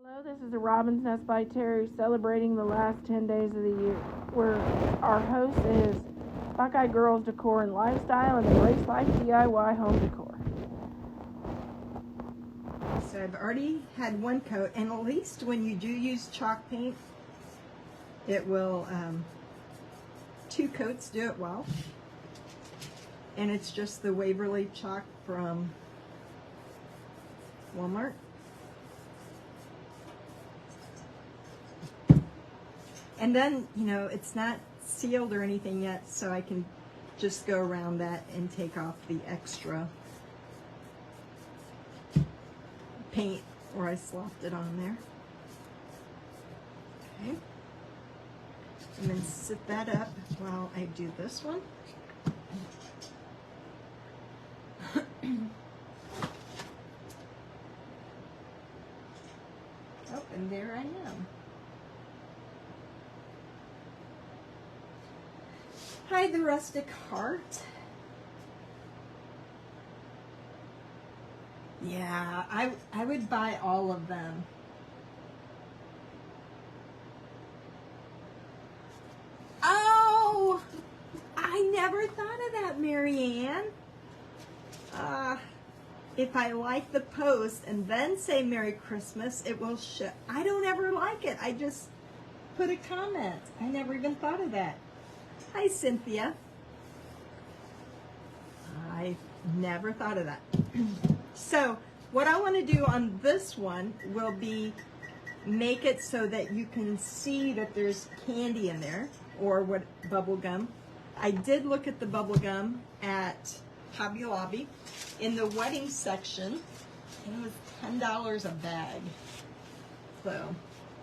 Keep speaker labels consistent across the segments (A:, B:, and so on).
A: Hello, this is the Robin's Nest by Terry celebrating the last 10 days of the year, where our host is Buckeye Girls Decor and Lifestyle and Embrace Life DIY Home Decor.
B: So I've already had one coat, and at least when you do use chalk paint, it will, 2 coats do it well. And it's just the Waverly chalk from Walmart. And then, you know, it's not sealed or anything yet, so I can just go around that and take off the extra paint where I slopped it on there. Okay. And then sit that up while I do this one. Oh, and there I am. Hi, the rustic heart. Yeah, I would buy all of them. Oh, I never thought of that, Marianne. If I like the post and then say Merry Christmas, it will show. I don't ever like it. I just put a comment. I never even thought of that. Hi, Cynthia. I never thought of that. So what I want to do on this one will be make it so that you can see that there's candy in there, or what, bubble gum. I did look at the bubble gum at Hobby Lobby in the wedding section, and it was $10 a bag. So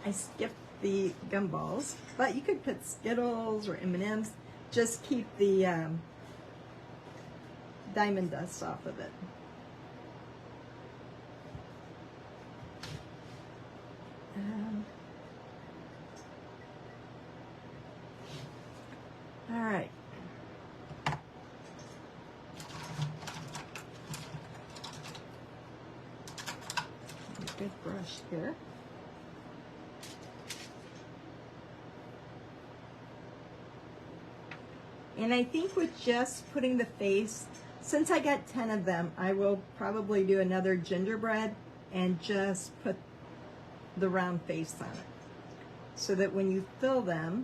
B: I skipped the gumballs, but you could put Skittles or M&Ms. Just keep the diamond dust off of it. All right. Good brush here. And I think with just putting the face, since I got 10 of them, I will probably do another gingerbread and just put the round face on it, so that when you fill them,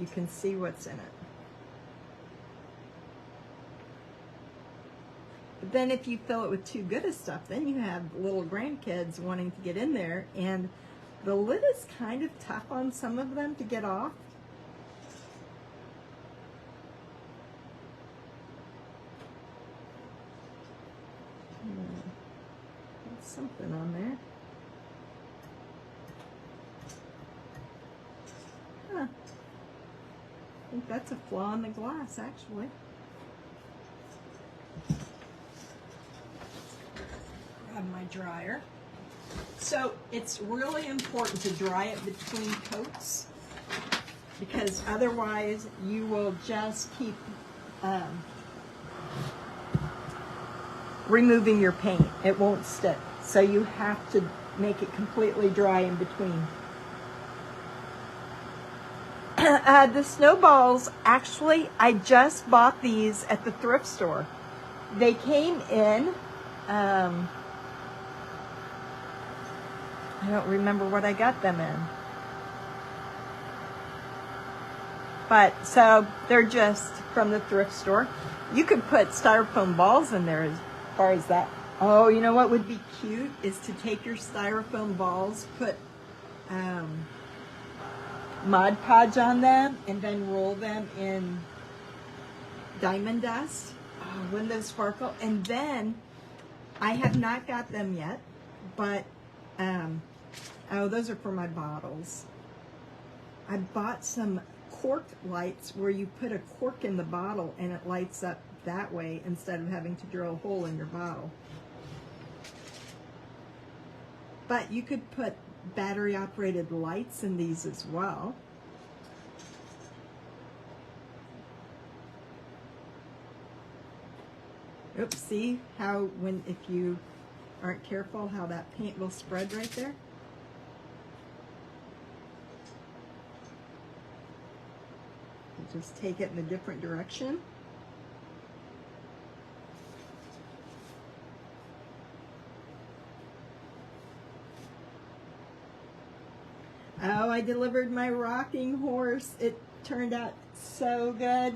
B: you can see what's in it. But then if you fill it with too good of stuff, then you have little grandkids wanting to get in there, and the lid is kind of tough on some of them to get off. There's something on there. Huh. I think that's a flaw in the glass, actually. Grab my dryer. So it's really important to dry it between coats, because otherwise you will just keep removing your paint. It won't stick. So you have to make it completely dry in between. The snowballs, actually, I just bought these at the thrift store. They came in, I don't remember what I got them in. But, so, they're just from the thrift store. You could put styrofoam balls in there as far as that. Oh, you know what would be cute is to take your styrofoam balls, put Mod Podge on them, and then roll them in diamond dust. Oh, wouldn't those sparkle? And then, I have not got them yet, but, oh, those are for my bottles. I bought some cork lights where you put a cork in the bottle and it lights up that way instead of having to drill a hole in your bottle. But you could put battery operated lights in these as well. Oops, see how if you aren't careful, how that paint will spread right there. You just take it in a different direction. Oh, I delivered my rocking horse. It turned out so good.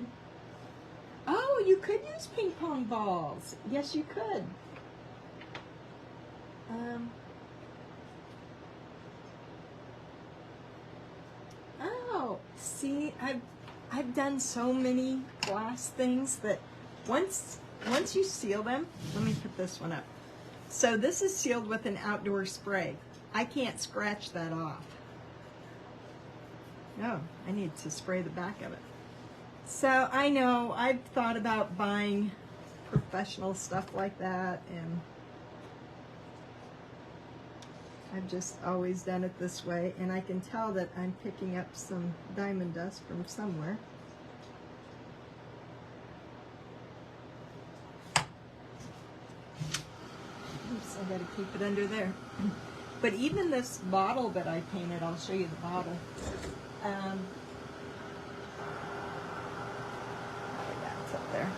B: Oh, you could use ping pong balls. Yes, you could. Oh, see, I've done so many glass things that once you seal them, let me put this one up. So this is sealed with an outdoor spray. I can't scratch that off. No, I need to spray the back of it. So I know I've thought about buying professional stuff like that, and I've just always done it this way, and I can tell that I'm picking up some diamond dust from somewhere. Oops, I gotta keep it under there. But even this bottle that I painted, I'll show you the bottle. That's up there.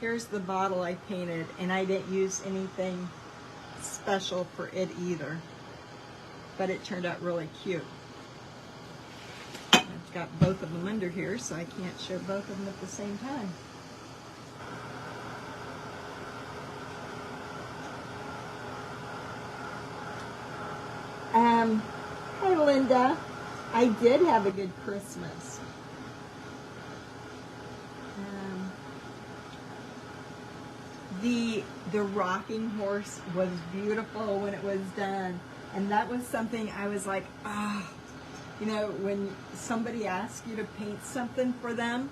B: Here's the bottle I painted, and I didn't use anything special for it either, but it turned out really cute. I've got both of them under here, so I can't show both of them at the same time. Hi Linda, I did have a good Christmas. The rocking horse was beautiful when it was done, and that was something I was like, ah, you know, when somebody asks you to paint something for them,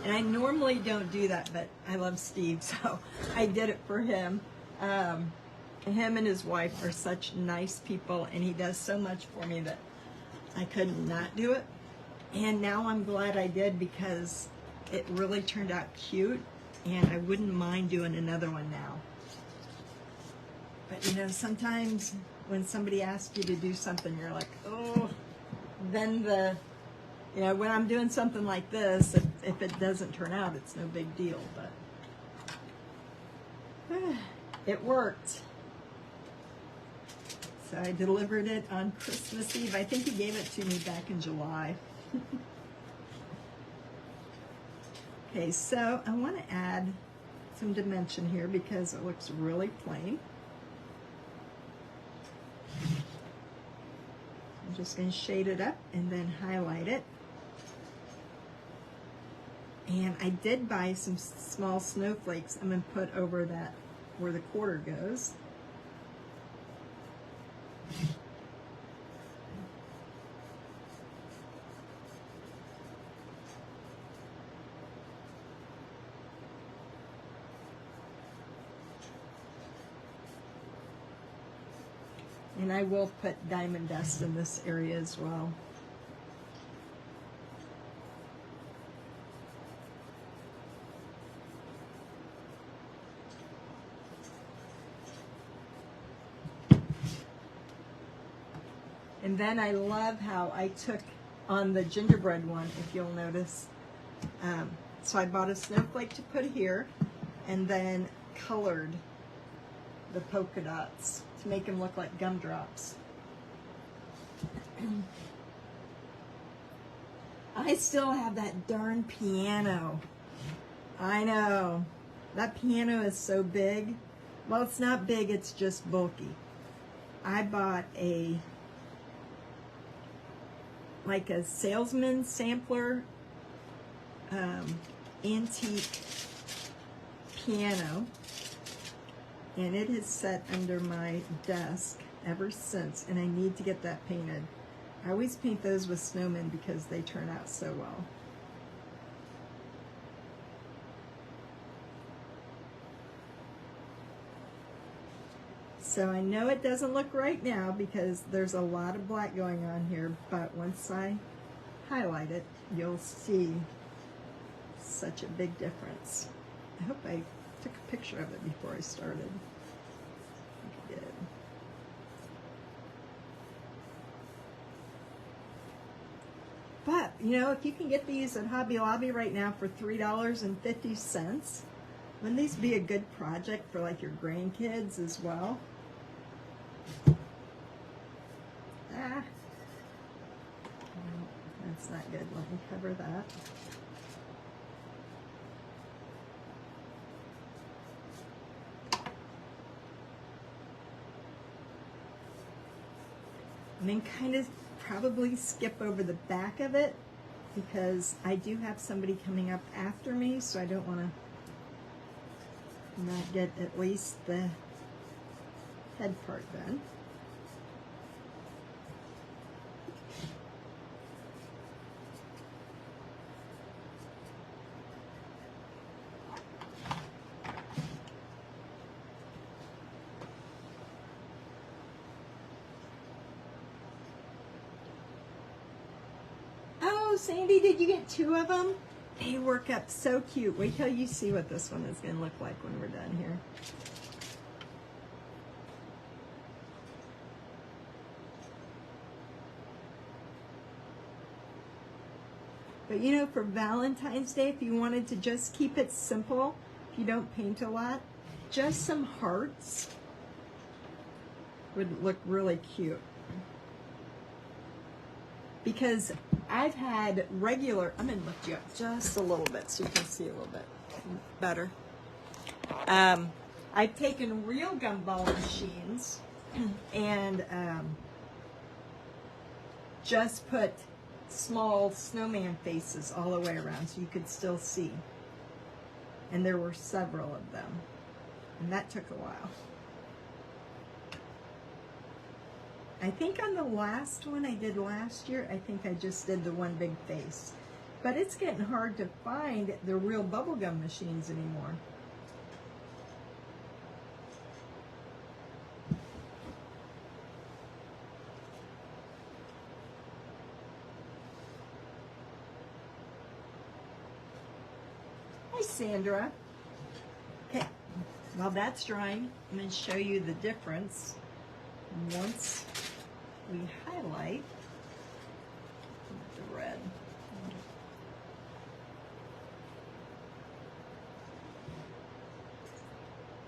B: and I normally don't do that, but I love Steve, so I did it for him. Him and his wife are such nice people, and he does so much for me that I couldn't not do it. And now I'm glad I did, because it really turned out cute, and I wouldn't mind doing another one now. But you know, sometimes when somebody asks you to do something, you're like, oh, then you know, when I'm doing something like this, if it doesn't turn out, it's no big deal, but it worked. So I delivered it on Christmas Eve. I think he gave it to me back in July. Okay, so I want to add some dimension here because it looks really plain. I'm just going to shade it up and then highlight it. And I did buy some small snowflakes I'm going to put over that where the quarter goes. And I will put diamond dust in this area as well. And then I love how I took on the gingerbread one, if you'll notice. So I bought a snowflake to put here, and then colored the polka dots to make them look like gumdrops. I still have that darn piano. I know. That piano is so big. Well, it's not big, it's just bulky. I bought like a salesman sampler antique piano, and it has sat under my desk ever since, and I need to get that painted. I always paint those with snowmen because they turn out so well. So I know it doesn't look right now because there's a lot of black going on here, but once I highlight it, you'll see such a big difference. I hope I took a picture of it before I started. I think I did. But, you know, if you can get these at Hobby Lobby right now for $3.50, wouldn't these be a good project for like your grandkids as well? Ah, no, that's not good. Let me cover that. And then kind of probably skip over the back of it because I do have somebody coming up after me, so I don't want to not get at least the head part done. Oh, Sandy, did you get 2 of them? They work up so cute. Wait till you see what this one is going to look like when we're done here. But you know, for Valentine's Day, if you wanted to just keep it simple, if you don't paint a lot, just some hearts would look really cute. Because I've had regular, I'm going to lift you up just a little bit so you can see a little bit better. I've taken real gumball machines and just put small snowman faces all the way around so you could still see. And there were several of them. And that took a while. I think on the last one I did last year, I think I just did the one big face. But it's getting hard to find the real bubblegum machines anymore. Hi, Sandra. Okay, while that's drying, I'm going to show you the difference once we highlight the red.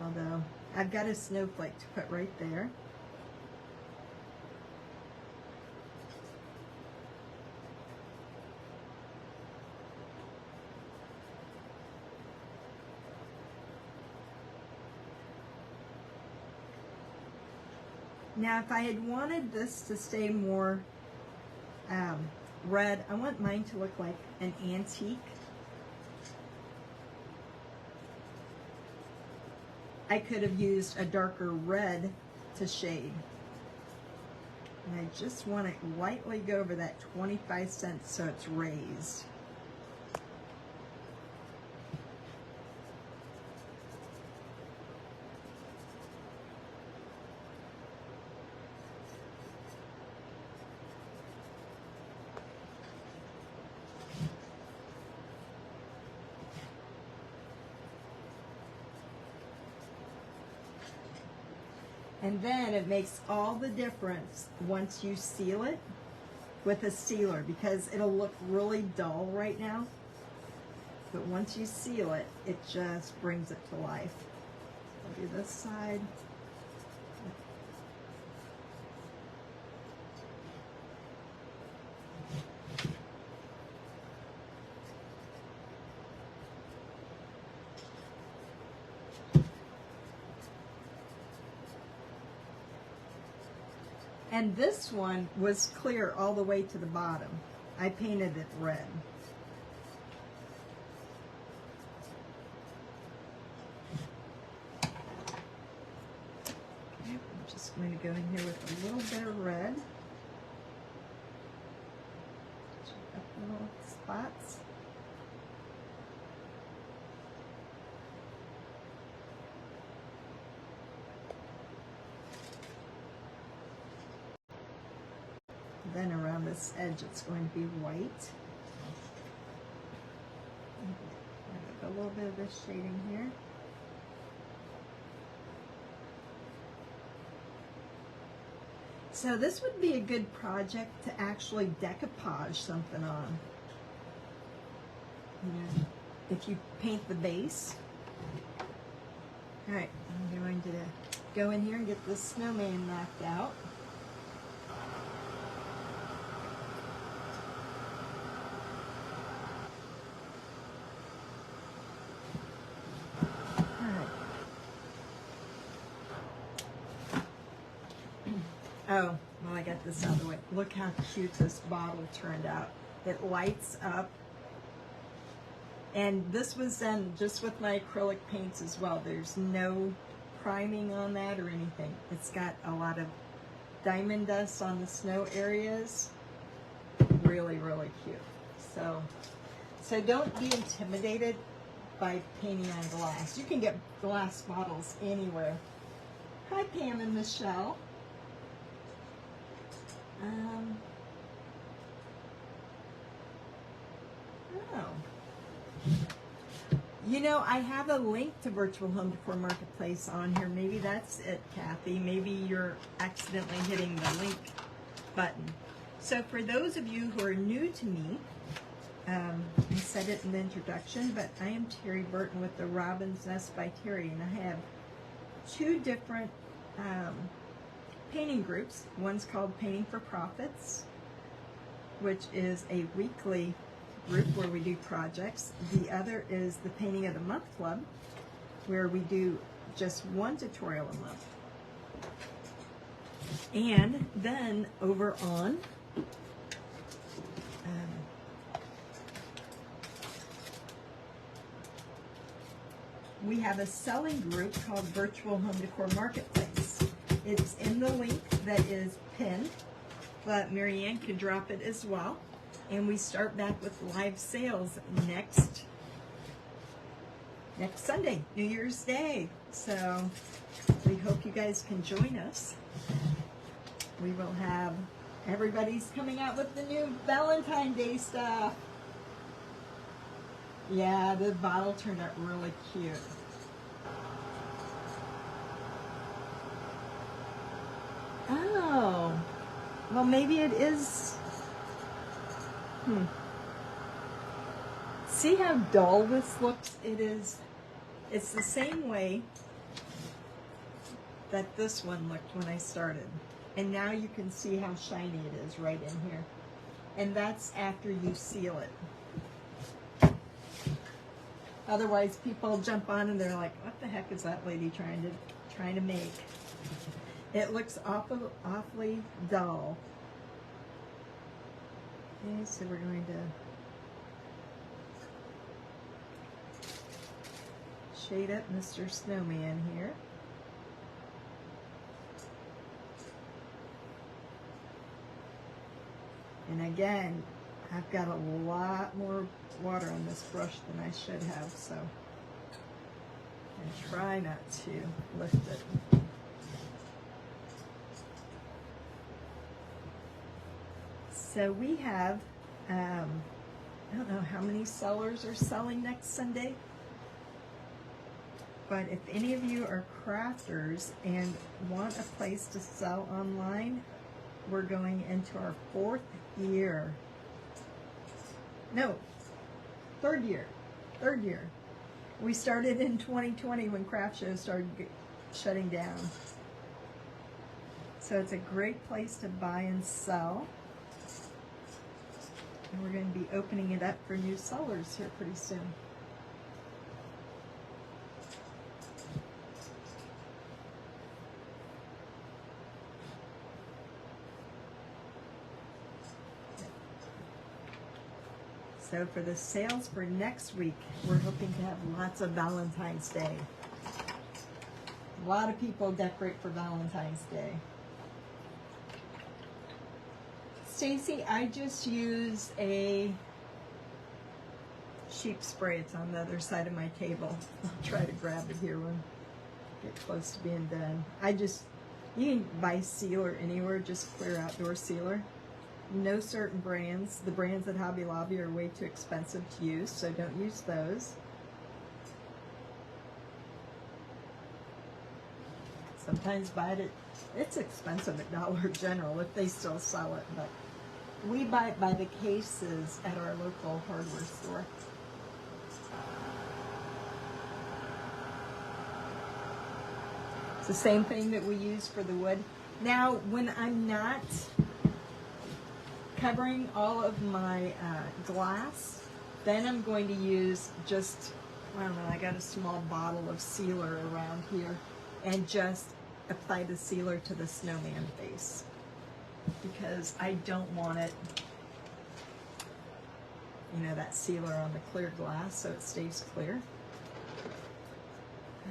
B: Although I've got a snowflake to put right there. Now, if I had wanted this to stay more red, I want mine to look like an antique. I could have used a darker red to shade. And I just want to lightly go over that 25 cents so it's raised. And then it makes all the difference once you seal it with a sealer, because it'll look really dull right now. But once you seal it, it just brings it to life. I'll do this side. And this one was clear all the way to the bottom. I painted it red. Okay, I'm just going to go in here with a little bit of red. Check up the little spots. Then around this edge it's going to be white. a little bit of this shading here. So this would be a good project to actually decoupage something on. Yeah. If you paint the base. All right, I'm going to go in here and get this snowman knocked out. Oh, well, I got this out of the way. Look how cute this bottle turned out. It lights up. And this was done just with my acrylic paints as well. There's no priming on that or anything. It's got a lot of diamond dust on the snow areas. Really, really cute. So don't be intimidated by painting on glass. You can get glass bottles anywhere. Hi, Pam and Michelle. You know, I have a link to Virtual Home Decor Marketplace on here. Maybe that's it, Kathy. Maybe you're accidentally hitting the link button. So for those of you who are new to me, I said it in the introduction, but I am Terry Burton with the Robin's Nest by Terry, and I have two different painting groups. One's called Painting for Profits, which is a weekly group where we do projects. The other is the Painting of the Month Club, where we do just one tutorial a month. And then over on we have a selling group called Virtual Home Decor Marketplace. It's in the link that is pinned, but Marianne can drop it as well. And we start back with live sales next Sunday, New Year's Day. So we hope you guys can join us. We will have, everybody's coming out with the new Valentine's Day stuff. Yeah, the bottle turned out really cute. Oh, well, maybe it is. See how dull this looks? It is. It's the same way that this one looked when I started. And now you can see how shiny it is right in here. And that's after you seal it. Otherwise, people jump on and they're like, "What the heck is that lady trying to make?" It looks awfully dull. Okay, so we're going to shade up Mr. Snowman here. And again, I've got a lot more water on this brush than I should have, so I try not to lift it. So we have, I don't know how many sellers are selling next Sunday, but if any of you are crafters and want a place to sell online, we're going into our third year. We started in 2020 when craft shows started shutting down. So it's a great place to buy and sell. And we're going to be opening it up for new sellers here pretty soon. So for the sales for next week, we're hoping to have lots of Valentine's Day. A lot of people decorate for Valentine's Day. Stacy, I just use a sheep spray. It's on the other side of my table. I'll try to grab it here when I get close to being done. You can buy sealer anywhere, just clear outdoor sealer. No certain brands. The brands at Hobby Lobby are way too expensive to use, so don't use those. sometimes buy it. It's expensive at Dollar General if they still sell it, but we buy it by the cases at our local hardware store. It's the same thing that we use for the wood. Now, when I'm not covering all of my glass, then I'm going to use just, I don't know, I got a small bottle of sealer around here, and just apply the sealer to the snowman face, because I don't want it, you know, that sealer on the clear glass, so it stays clear.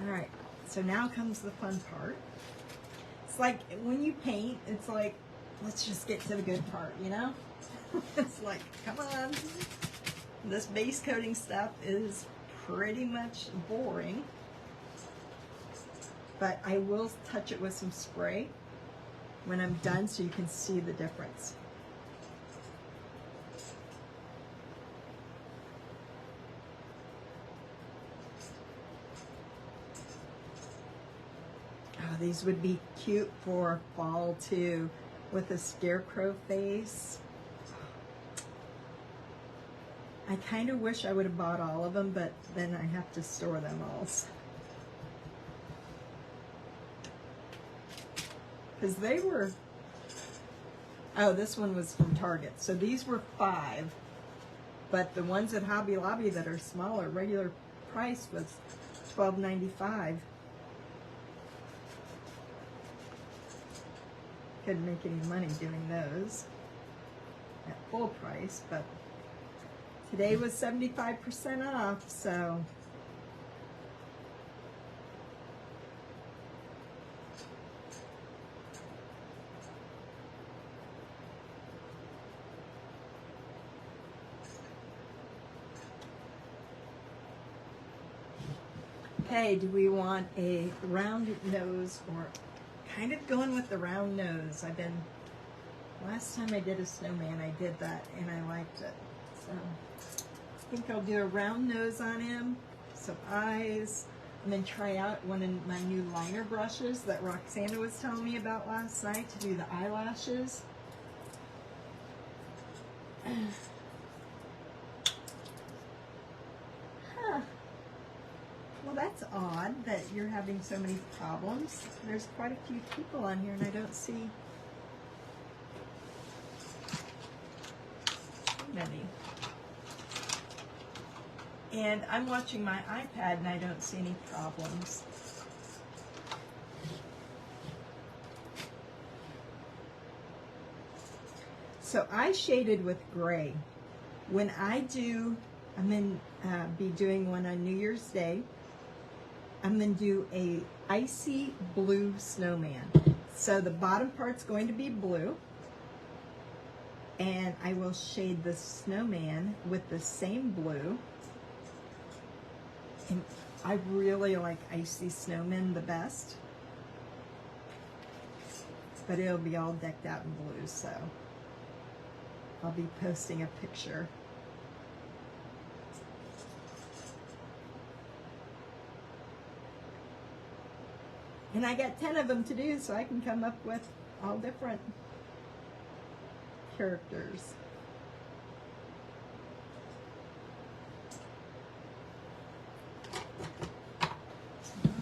B: All right, so now comes the fun part. It's like when you paint, it's like, let's just get to the good part, you know? It's like, come on. This base coating stuff is pretty much boring, but I will touch it with some spray when I'm done so you can see the difference. Oh, these would be cute for fall too, with a scarecrow face. I kind of wish I would have bought all of them, but then I have to store them all. Because they were, oh, this one was from Target. So these were $5, but the ones at Hobby Lobby that are smaller, regular price was $12.95. Couldn't make any money doing those at full price, but today was 75% off, so okay, do we want a round nose, or kind of going with the round nose? Last time I did a snowman, I did that and I liked it. So I think I'll do a round nose on him, some eyes, and then try out one of my new liner brushes that Roxana was telling me about last night to do the eyelashes. Huh. Well, that's odd that you're having so many problems. There's quite a few people on here and I don't see many. And I'm watching my iPad and I don't see any problems. So I shaded with gray. When I'm be doing one on New Year's Day. I'm going to do a icy blue snowman. So the bottom part's going to be blue. And I will shade the snowman with the same blue. And I really like icy snowmen the best. But it'll be all decked out in blue, so I'll be posting a picture. And I got 10 of them to do, so I can come up with all different characters.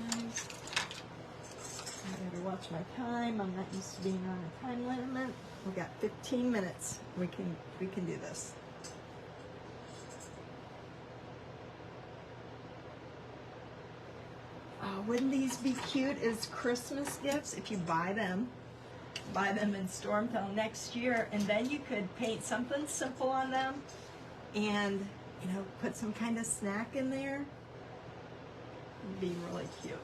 B: Nice. I gotta watch my time. I'm not used to being on a time limit. We got 15 minutes. We can do this. Oh, wouldn't these be cute as Christmas gifts if you buy them and store them till next year, and then you could paint something simple on them and, you know, put some kind of snack in there. It'd be really cute.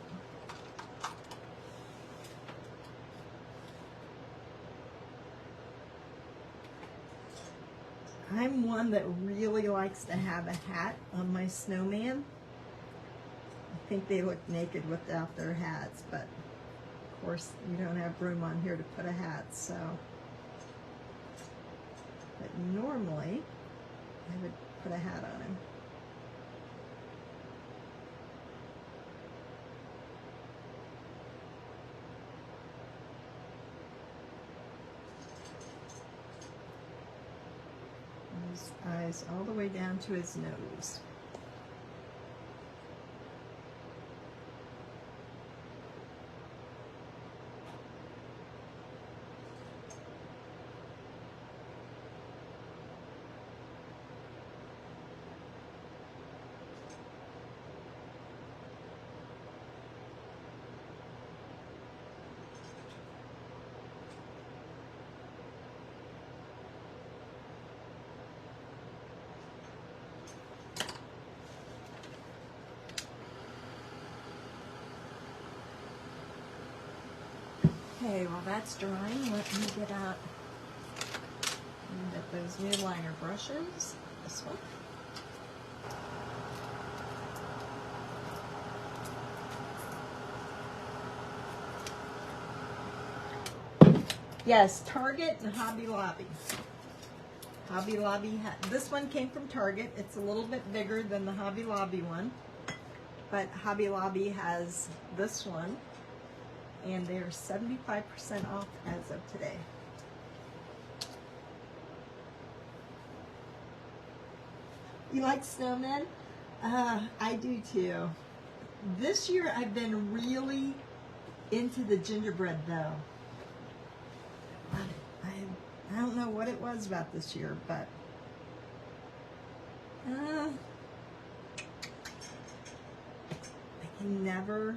B: I'm one that really likes to have a hat on my snowman. I think they look naked without their hats, but of course you don't have room on here to put a hat, so. But normally I would put a hat on him. his eyes all the way down to his nose. Okay, while that's drying, let me get out those new liner brushes. This one. Yes, Target and Hobby Lobby. Hobby Lobby, this one came from Target. It's a little bit bigger than the Hobby Lobby one, but Hobby Lobby has this one, and they're 75% off as of today. You like snowmen? I do too. This year I've been really into the gingerbread though. I don't know what it was about this year, but I can never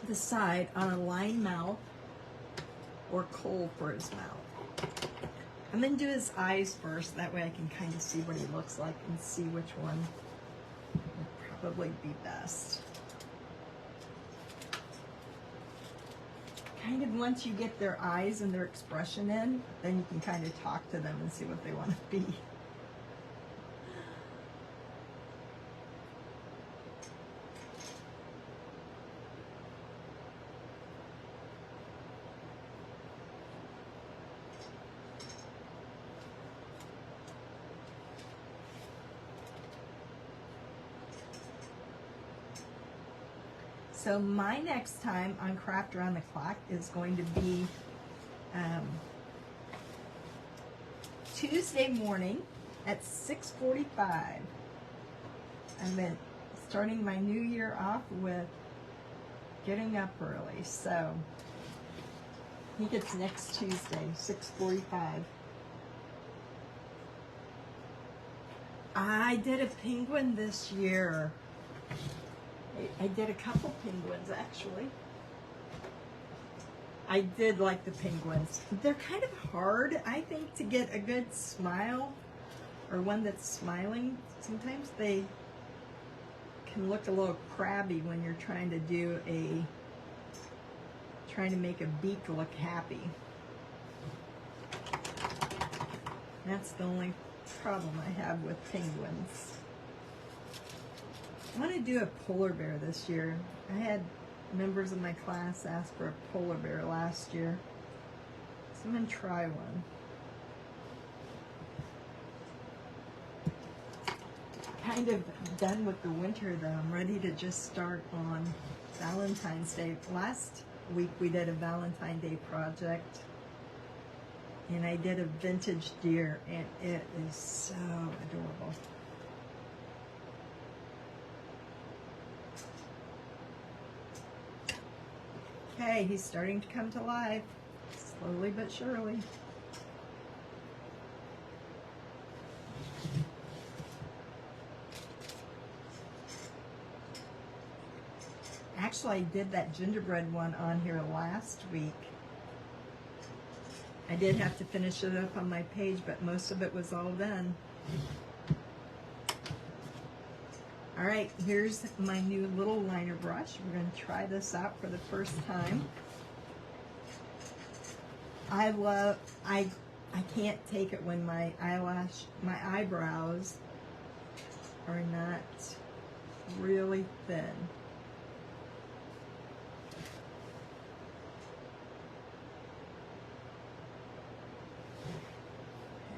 B: decide on a line mouth or kohl for his mouth. I'm going to do his eyes first, that way I can kind of see what he looks like and see which one would probably be best. Kind of once you get their eyes and their expression in, then you can kind of talk to them and see what they want to be. So my next time on Craft Around the Clock is going to be Tuesday morning at 6:45. I've been starting my new year off with getting up early. So I think it's next Tuesday, 6:45. I did a penguin this year. I did a couple penguins, actually. I did like the penguins. They're kind of hard, I think, to get a good smile or one that's smiling. Sometimes they can look a little crabby when you're trying to make a beak look happy. That's the only problem I have with penguins. I want to do a polar bear this year. I had members of my class ask for a polar bear last year, so I'm going to try one. Kind of done with the winter though. I'm ready to just start on Valentine's Day. Last week we did a Valentine's Day project, and I did a vintage deer, and it is so adorable. Okay, he's starting to come to life, slowly but surely. Actually, I did that gingerbread one on here last week. I did have to finish it up on my page, but most of it was all done. All right, here's my new little liner brush. We're going to try this out for the first time. I can't take it when my eyebrows are not really thin.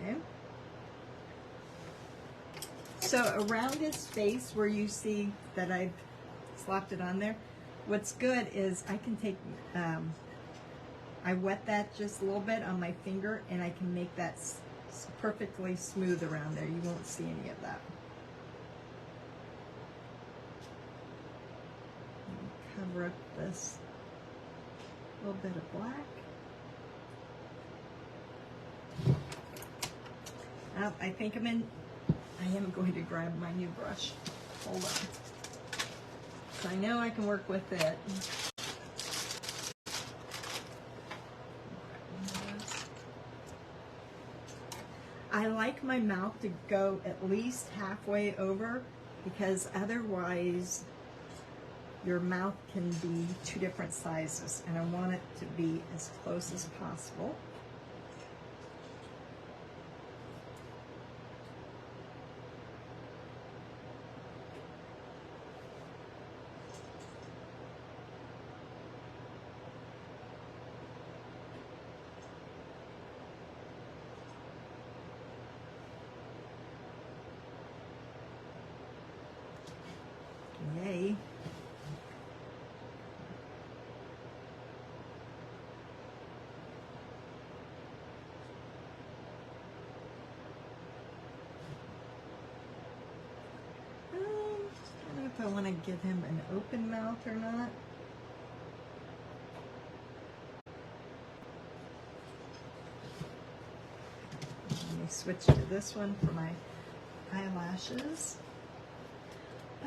B: Okay. So around his face where you see that I've slapped it on there, what's good is I can take I wet that just a little bit on my finger, and I can make that perfectly smooth around there. You won't see any of that. Cover up this little bit of black. Oh, I think I am going to grab my new brush. Hold on. So I know I can work with it. I like my mouth to go at least halfway over, because otherwise your mouth can be two different sizes, and I want it to be as close as possible. Yay. I don't know if I want to give him an open mouth or not. Let me switch to this one for my eyelashes.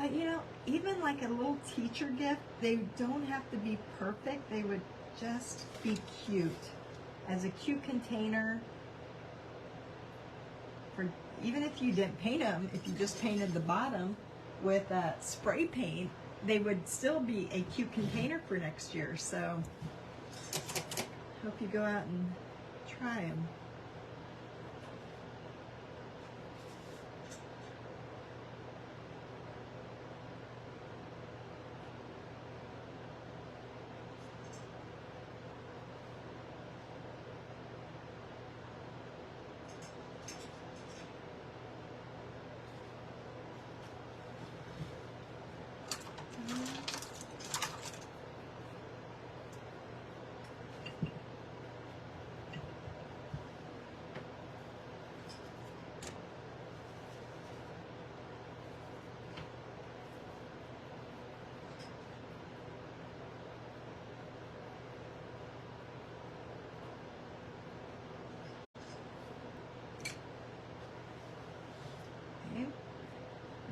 B: But you know, even like a little teacher gift, they don't have to be perfect. They would just be cute. As a cute container, for even if you didn't paint them, if you just painted the bottom with spray paint, they would still be a cute container for next year. So hope you go out and try them.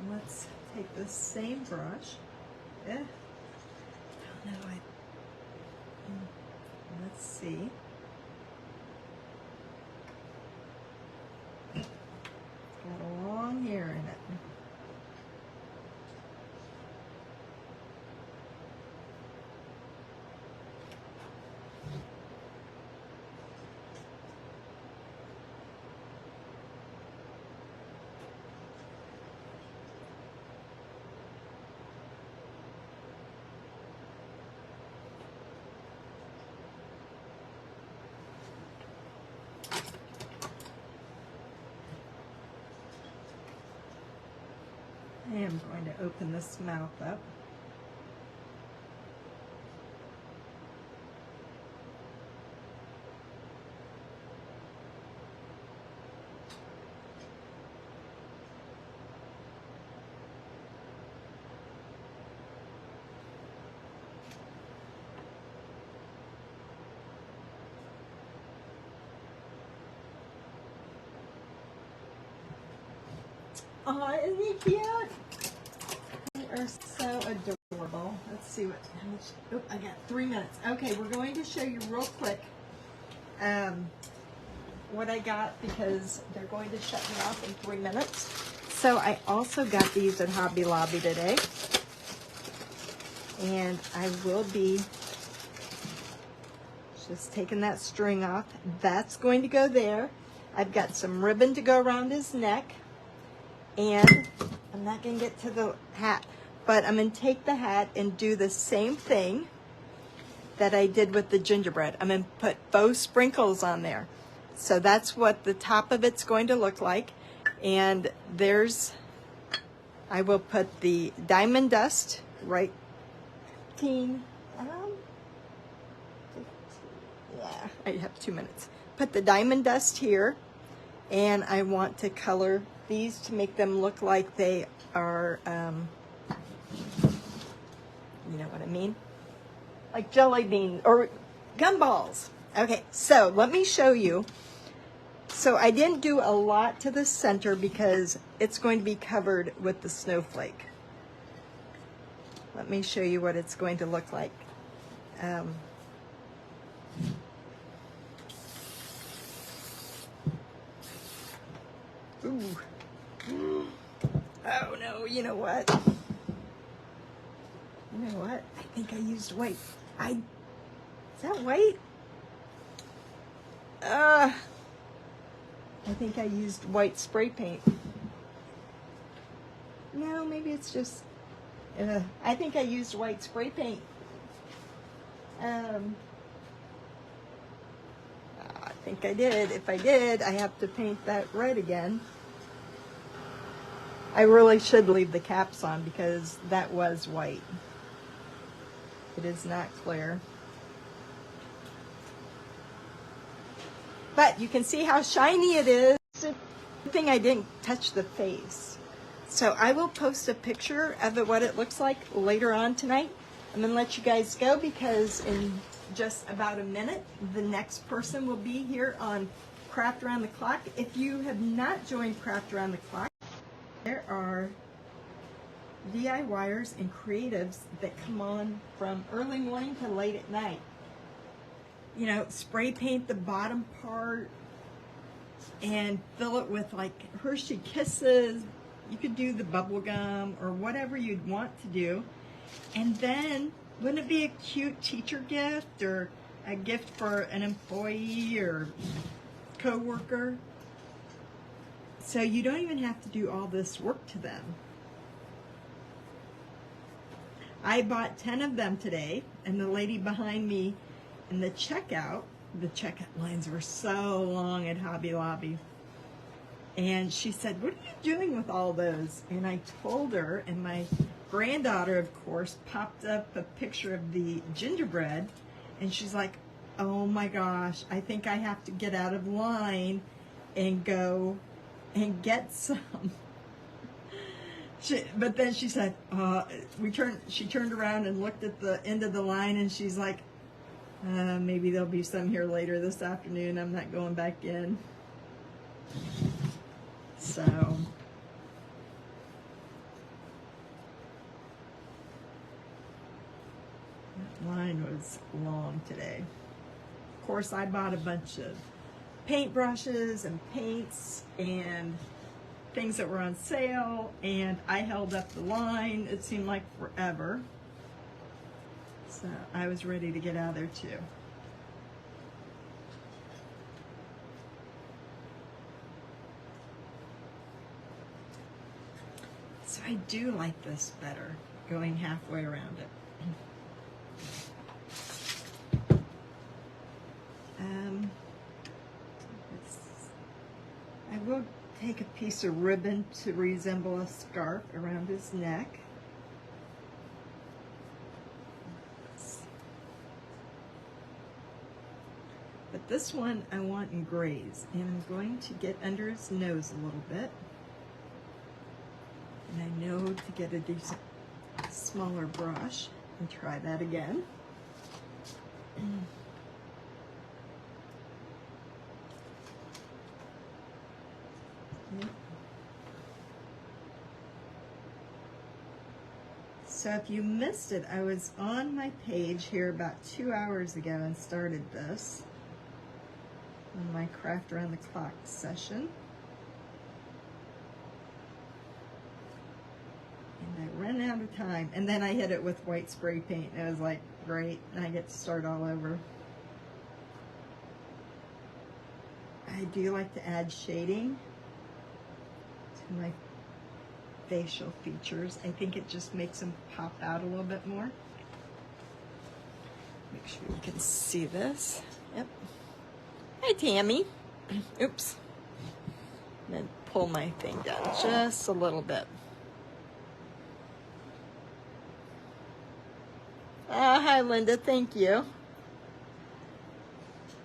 B: Let's take this same brush. I don't know. Let's see. It's got a long hair in it. I am going to open this mouth up. Oh, isn't he cute? They are so adorable. Let's see how much. Oh, I got 3 minutes. Okay, we're going to show you real quick what I got, because they're going to shut me off in 3 minutes. So I also got these at Hobby Lobby today, and I will be just taking that string off. That's going to go there. I've got some ribbon to go around his neck, and I'm not going to get to the hat, but I'm going to take the hat and do the same thing that I did with the gingerbread. I'm going to put faux sprinkles on there. So that's what the top of it's going to look like. And I will put the diamond dust right, 15, Yeah, I have 2 minutes. Put the diamond dust here, and I want to color these to make them look like they are, you know what I mean? Like jelly beans or gumballs. Okay, so let me show you. So I didn't do a lot to the center because it's going to be covered with the snowflake. Let me show you what it's going to look like. Ooh. Oh no, you know what? You know what? I think I used white. Is that white? I think I used white spray paint. No, maybe it's just, I think I used white spray paint. I think I did. If I did, I have to paint that red again. I really should leave the caps on because that was white. It is not clear. But you can see how shiny it is. Good thing I didn't touch the face. So I will post a picture of what it looks like later on tonight. I'm going to let you guys go because in just about a minute, the next person will be here on Craft Around the Clock. If you have not joined Craft Around the Clock, there are DIYers and creatives that come on from early morning to late at night. You know, spray paint the bottom part and fill it with like Hershey Kisses. You could do the bubble gum or whatever you'd want to do. And then, wouldn't it be a cute teacher gift or a gift for an employee or co-worker? So you don't even have to do all this work to them. I bought 10 of them today, and the lady behind me in the checkout lines were so long at Hobby Lobby. And she said, "What are you doing with all those?" And I told her, and my granddaughter, of course, popped up a picture of the gingerbread, and she's like, "Oh my gosh, I think I have to get out of line and go and get some." But then she said, she turned around and looked at the end of the line, and she's like, maybe there'll be some here later this afternoon. I'm not going back in. So, that line was long today. Of course, I bought a bunch of paintbrushes and paints and things that were on sale, and I held up the line. It seemed like forever. So I was ready to get out of there too. So I do like this better, going halfway around it. I will take a piece of ribbon to resemble a scarf around his neck. But this one I want in grays, and I'm going to get under his nose a little bit. And I know to get a decent smaller brush and try that again. So if you missed it, I was on my page here about 2 hours ago and started this on my Craft Around the Clock session. And I ran out of time, and then I hit it with white spray paint. It was like, great, and I get to start all over. I do like to add shading to my facial features. I think it just makes them pop out a little bit more. Make sure you can see this. Yep. Hi, Tammy. Oops. And then pull my thing down just a little bit. Hi, Linda. Thank you.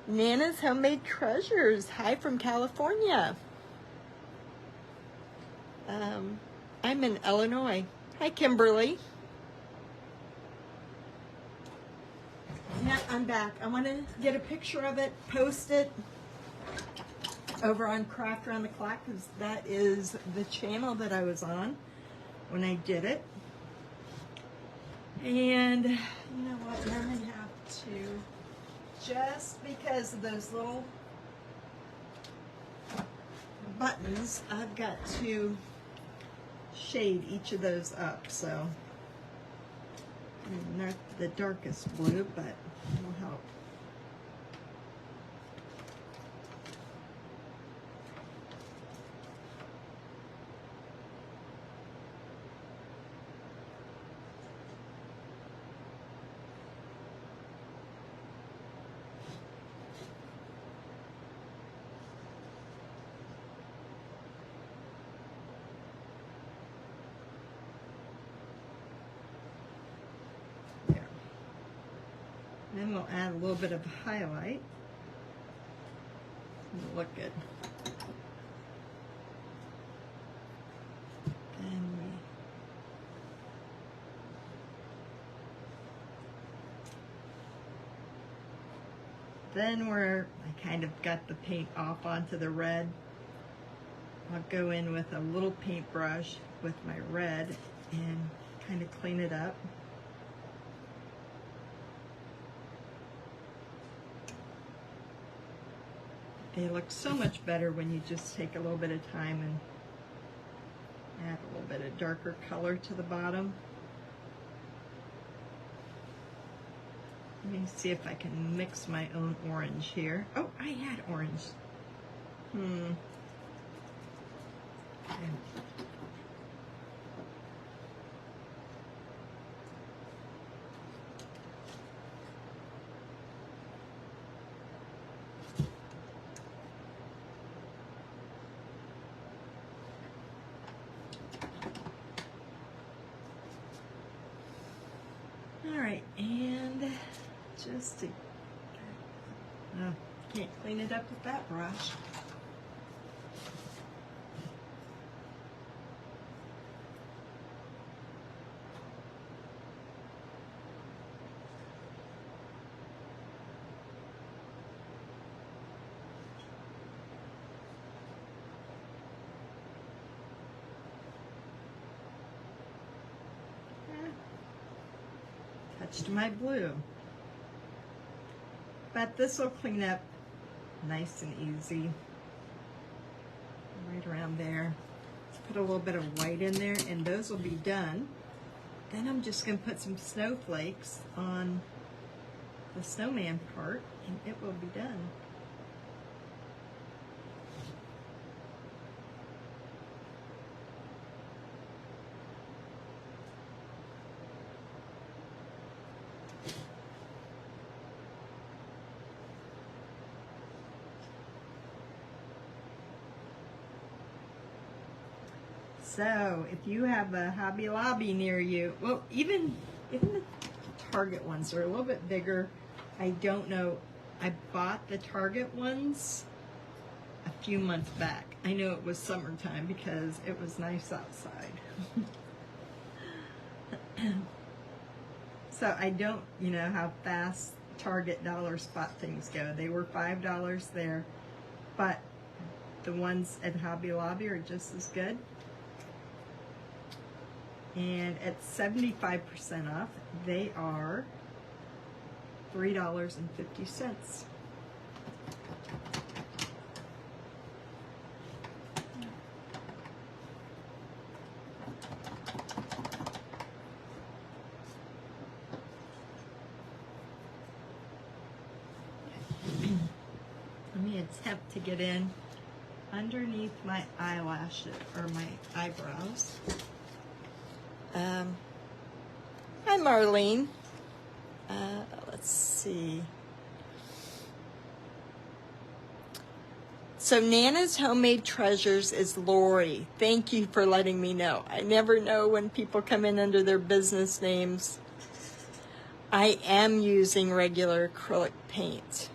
B: Nana's Homemade Treasures. Hi from California. I'm in Illinois. Hi, Kimberly. Yeah, I'm back. I want to get a picture of it, post it over on Craft Around the Clock, because that is the channel that I was on when I did it. And you know what? Now I have to, just because of those little buttons, I've got to shade each of those up. So not the darkest blue, but it'll help. Then we'll add a little bit of highlight. It'll look good. Then where I kind of got the paint off onto the red, I'll go in with a little paintbrush with my red and kind of clean it up. They look so much better when you just take a little bit of time and add a little bit of darker color to the bottom. Let me see if I can mix my own orange here. Oh, I had orange. Okay. All right, and just to, can't clean it up with that brush. Touched my blue. But this will clean up nice and easy. Right around there. Let's put a little bit of white in there and those will be done. Then I'm just going to put some snowflakes on the snowman part and it will be done. So if you have a Hobby Lobby near you, well, even the Target ones are a little bit bigger. I don't know. I bought the Target ones a few months back. I know it was summertime because it was nice outside. So I don't, how fast Target dollar spot things go. They were $5 there, but the ones at Hobby Lobby are just as good. And at 75% off, they are $3.50. Let me attempt to get in underneath my eyelashes or my eyebrows. Hi, Marlene. Let's see. So Nana's Homemade Treasures is Lori. Thank you for letting me know. I never know when people come in under their business names. I am using regular acrylic paint.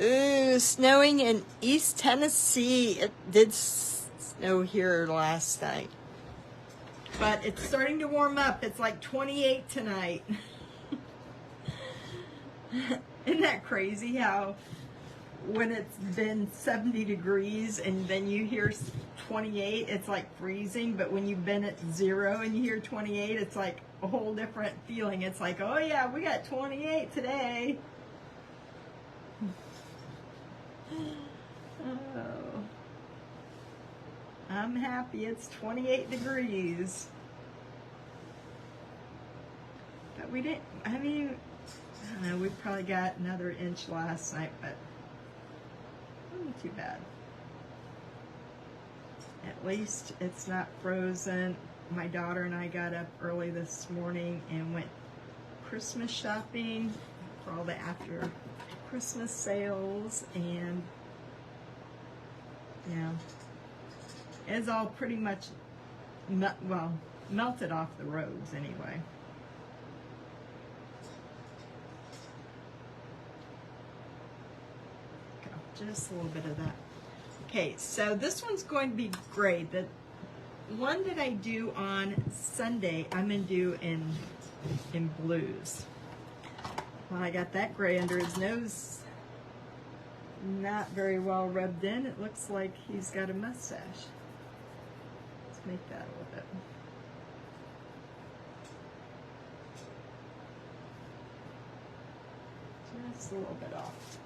B: Ooh, snowing in East Tennessee. It did snow here last night. But it's starting to warm up. It's like 28 tonight. Isn't that crazy how when it's been 70 degrees and then you hear 28, it's like freezing, but when you've been at 0 and you hear 28, it's like a whole different feeling. It's like, oh yeah, we got 28 today. Oh, I'm happy it's 28 degrees. But we didn't, I mean, I don't know, we probably got another inch last night, but wasn't too bad. At least it's not frozen. My daughter and I got up early this morning and went Christmas shopping for all the after Christmas sales, and yeah, it's all pretty much melted off the roads anyway. Just a little bit of that. Okay, so this one's going to be gray. The one that I do on Sunday, I'm going to do in blues. Well, I got that gray under his nose. Not very well rubbed in. It looks like he's got a mustache. Let's make that a little bit. Just a little bit off.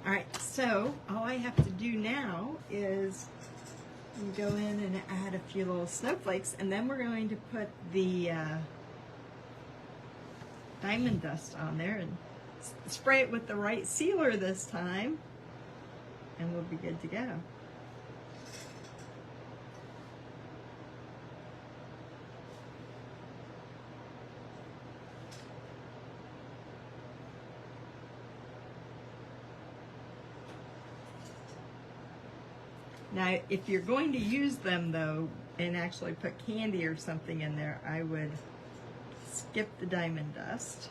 B: All right, so all I have to do now is go in and add a few little snowflakes, and then we're going to put the diamond dust on there and spray it with the right sealer this time, and we'll be good to go. Now, if you're going to use them, though, and actually put candy or something in there, I would skip the diamond dust.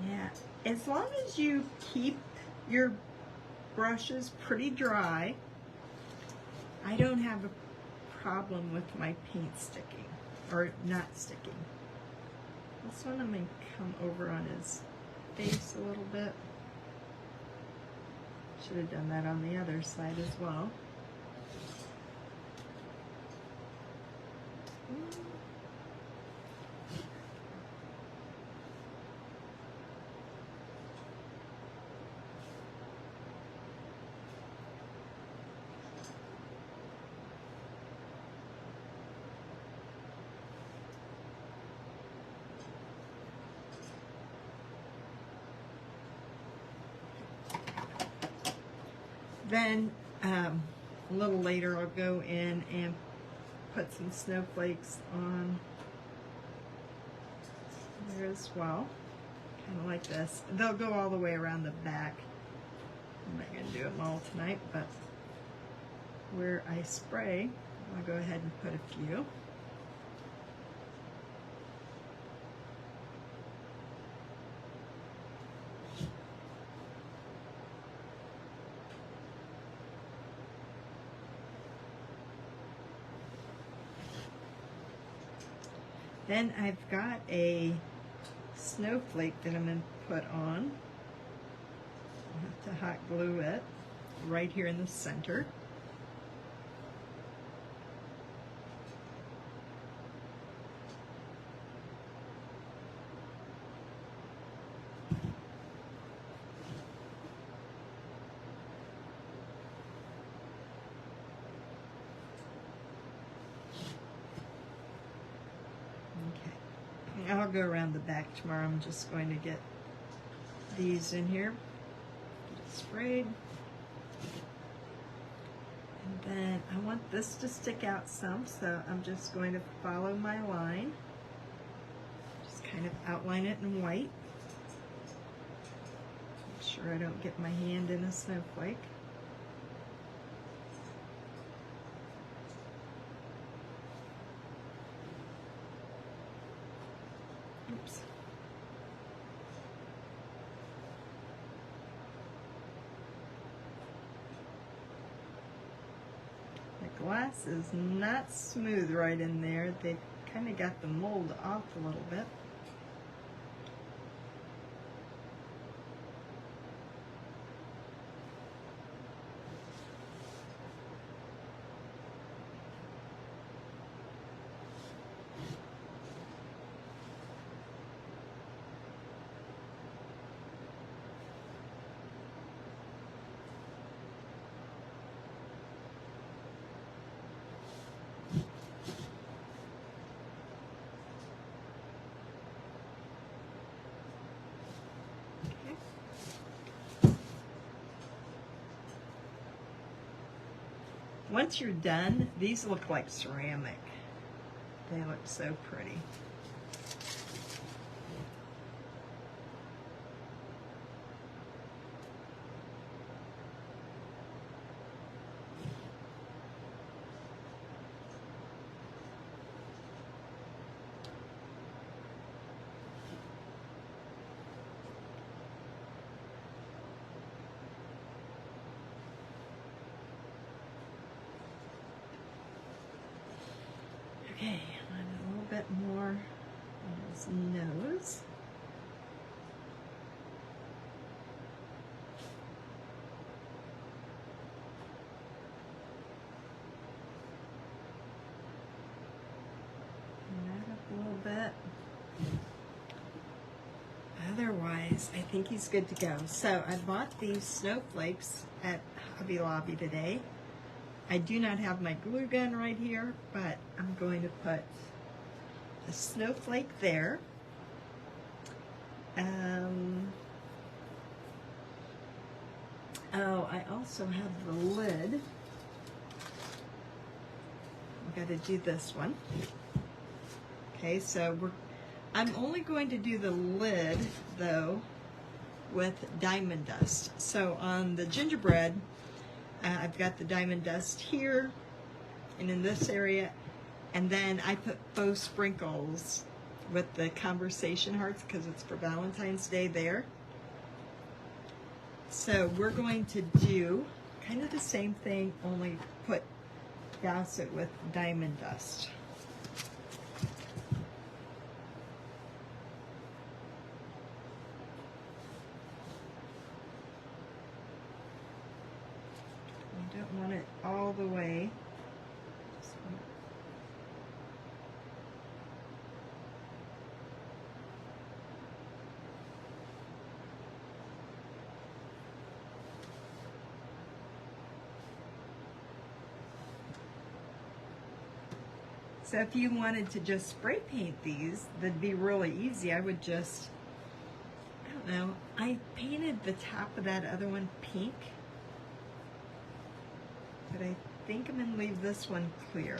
B: Yeah, as long as you keep your brushes pretty dry, I don't have a problem with my paint sticking, or not sticking. This one I'm going to come over on his face a little bit. Should have done that on the other side as well. Then a little later I'll go in and put some snowflakes on there as well, kind of like this. They'll go all the way around the back. I'm not going to do them all tonight, but where I spray, I'll go ahead and put a few. Then I've got a snowflake that I'm going to put on. I have to hot glue it right here in the center. I'll go around the back tomorrow. I'm just going to get these in here, get it sprayed. then I want this to stick out some, so I'm just going to follow my line. Just kind of outline it in white. Make sure I don't get my hand in a snowflake. Oops. The glass is not smooth right in there. They kind of got the mold off a little bit. Once you're done, these look like ceramic. They look so pretty. Okay, a little bit more on his nose. And that up a little bit. Otherwise, I think he's good to go. So I bought these snowflakes at Hobby Lobby today. I do not have my glue gun right here, but I'm going to put a snowflake there. Oh, I also have the lid. I've got to do this one. Okay, so I'm only going to do the lid, though, with diamond dust. So on the gingerbread, I've got the diamond dust here and in this area, and then I put faux sprinkles with the conversation hearts because it's for Valentine's Day there. So we're going to do kind of the same thing, only douse it with diamond dust. Don't want it all the way. So if you wanted to just spray paint these, that'd be really easy. I would just, I don't know, I painted the top of that other one pink. But I think I'm going to leave this one clear.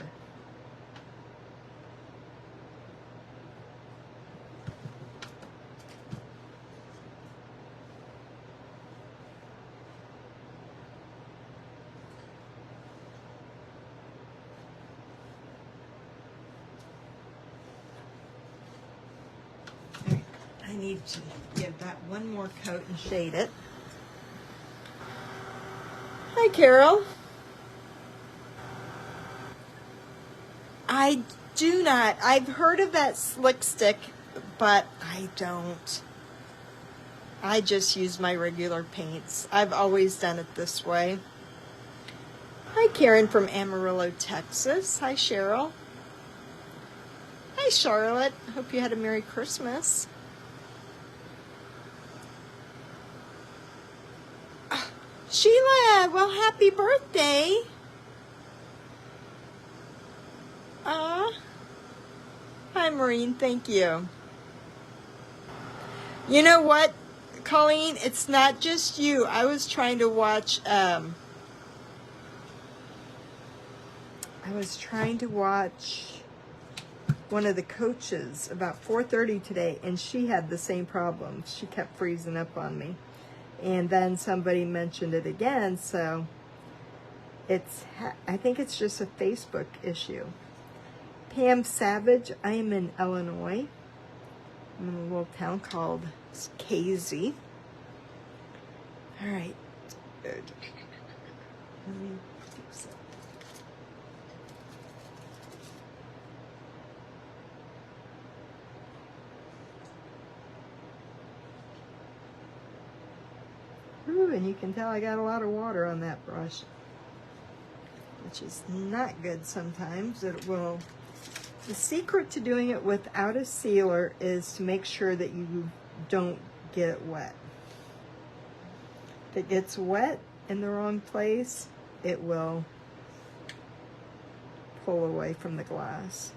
B: Okay, I need to give that one more coat and shade it. Hi, Carol. I do not. I've heard of that slick stick, but I don't. I just use my regular paints. I've always done it this way. Hi, Karen from Amarillo, Texas. Hi, Cheryl. Hi, Charlotte. Hope you had a Merry Christmas. Sheila, well, happy birthday. Hi, Maureen. Thank you. You know what, Colleen? It's not just you. I was trying to watch I was trying to watch one of the coaches about 4:30 today, and she had the same problem. She kept freezing up on me. And then somebody mentioned it again, so I think it's just a Facebook issue. Pam Savage, I am in Illinois. I'm in a little town called KZ. All right. Let me fix it. Ooh, and you can tell I got a lot of water on that brush, which is not good sometimes. It will. The secret to doing it without a sealer is to make sure that you don't get it wet. If it gets wet in the wrong place, it will pull away from the glass.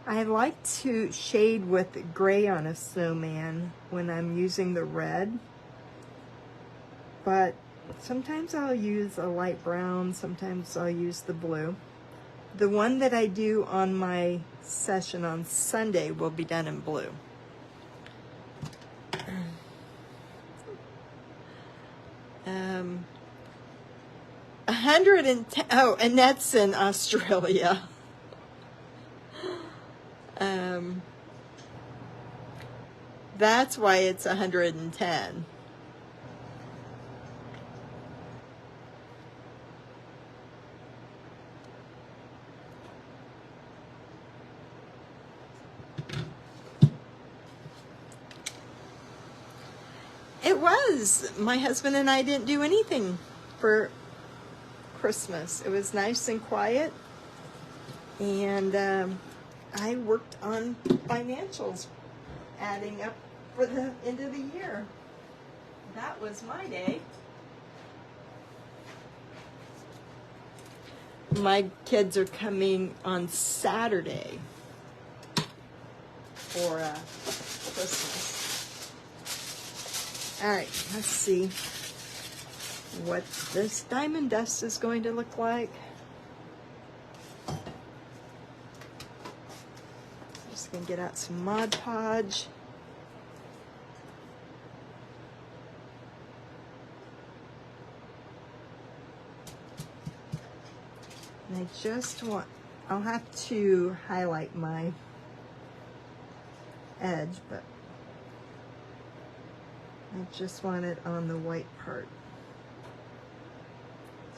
B: I like to shade with gray on a snowman when I'm using the red, but sometimes I'll use a light brown, sometimes I'll use the blue. The one that I do on my session on Sunday will be done in blue. Um, 110, oh, and that's in Australia. That's why it's 110. It was. My husband and I didn't do anything for Christmas. It was nice and quiet, and I worked on financials, adding up for the end of the year. That was my day. My kids are coming on Saturday for Christmas. All right, let's see what this diamond dust is going to look like. Just gonna get out some Mod Podge. And I just want, I'll have to highlight my edge, but I just want it on the white part,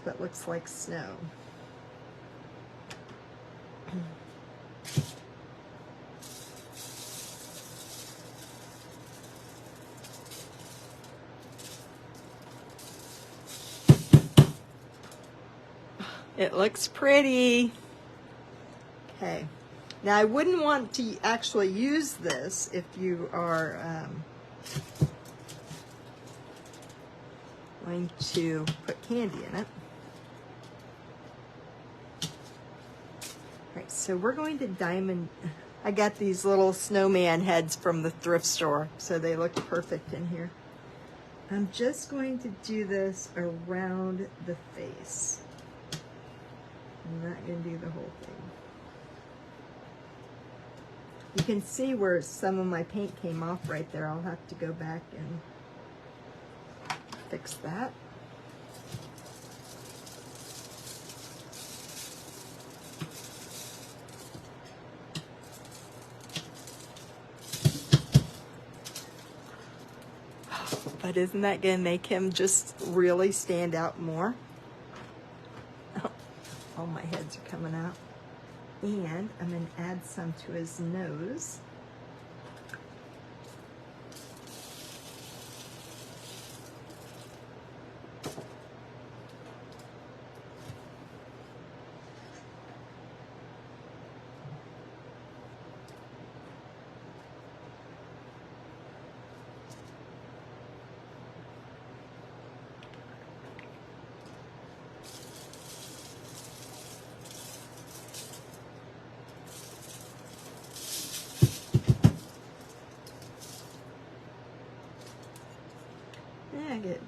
B: so it looks like snow. It looks pretty. Okay. Now I wouldn't want to actually use this if you are going to put candy in it. All right, so we're going to diamond. I got these little snowman heads from the thrift store, so they look perfect in here. I'm just going to do this around the face. I'm not going to do the whole thing. You can see where some of my paint came off right there. I'll have to go back and fix that. But isn't that going to make him just really stand out more? All my heads are coming out. And I'm going to add some to his nose.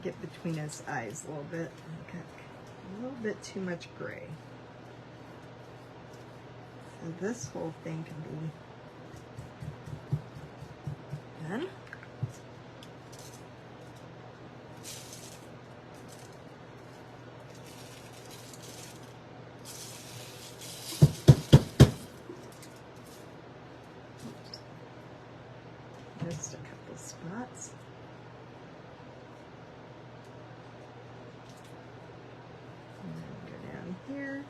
B: Get between his eyes a little bit. Okay. A little bit too much gray. So this whole thing can be done. Just a couple spots. And then go down here.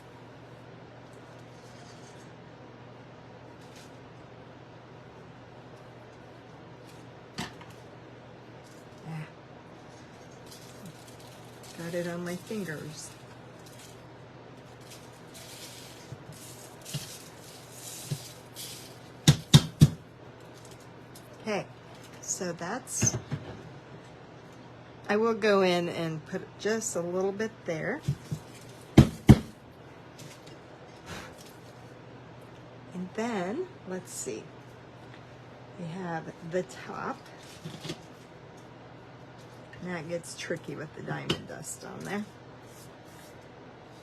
B: Got it on my fingers. Okay, so that's, I will go in and put just a little bit there. And then, let's see, we have the top. That gets tricky with the diamond dust on there.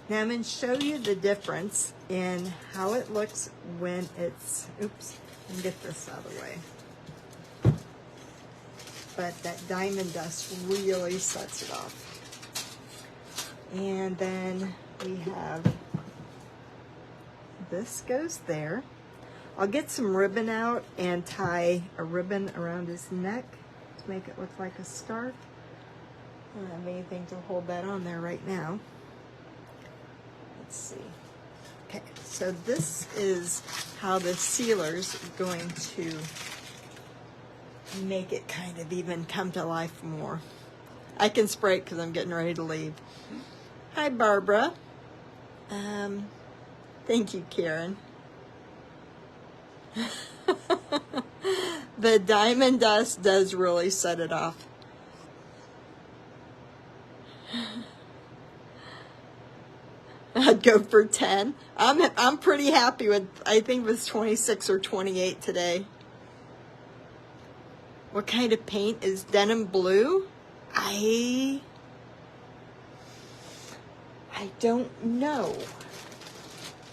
B: Now I'm going to show you the difference in how it looks when it's, oops, let me get this out of the way. But that diamond dust really sets it off. And then we have, this goes there. I'll get some ribbon out and tie a ribbon around his neck to make it look like a scarf. I don't have anything to hold that on there right now. Let's see. Okay, so this is how the sealer's going to make it kind of even come to life more. I can spray it because I'm getting ready to leave. Hi, Barbara. Thank you, Karen. The diamond dust does really set it off. I'd go for 10. I'm pretty happy with, I think it was 26 or 28 today. What kind of paint is denim blue? I don't know.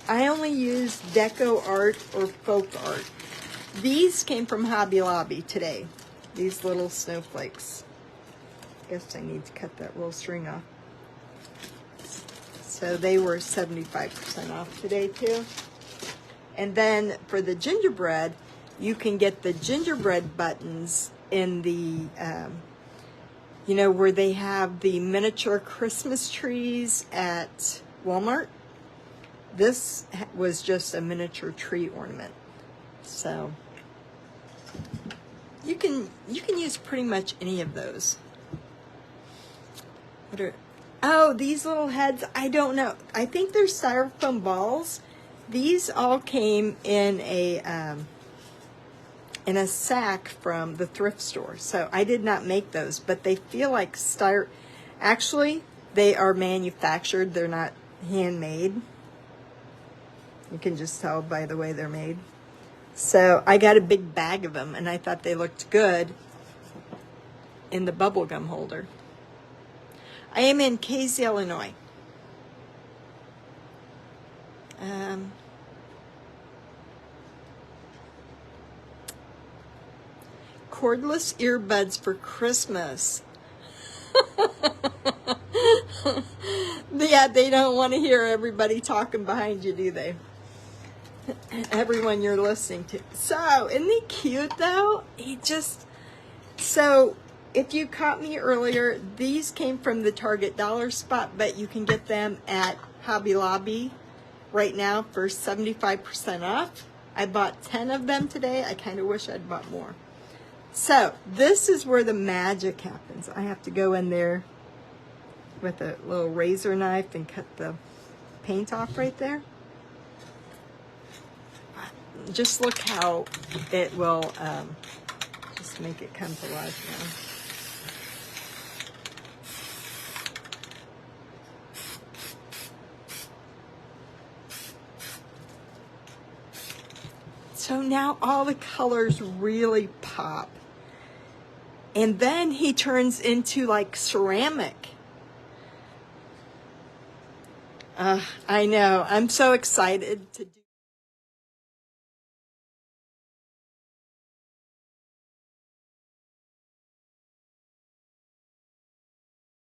B: I only use deco art or folk art. These came from Hobby Lobby today. These little snowflakes. Guess I need to cut that little string off. So they were 75% off today too. And then for the gingerbread, you can get the gingerbread buttons in the, you know, where they have the miniature Christmas trees at Walmart. This was just a miniature tree ornament. So you can use pretty much any of those. What are, oh, these little heads, I don't know. I think they're styrofoam balls. These all came in a sack from the thrift store. So I did not make those, but they feel like actually, they are manufactured. They're not handmade. You can just tell by the way they're made. So I got a big bag of them, and I thought they looked good in the bubble gum holder. I am in Casey, Illinois. Cordless earbuds for Christmas. Yeah, they don't want to hear everybody talking behind you, do they? Everyone you're listening to. So, isn't he cute though? So, if you caught me earlier, these came from the Target dollar spot, but you can get them at Hobby Lobby right now for 75% off. I bought 10 of them today. I kind of wish I'd bought more. So, this is where the magic happens. I have to go in there with a little razor knife and cut the paint off right there. Just look how it will just make it come to life now. So now all the colors really pop. And then he turns into like ceramic. I know. I'm so excited to do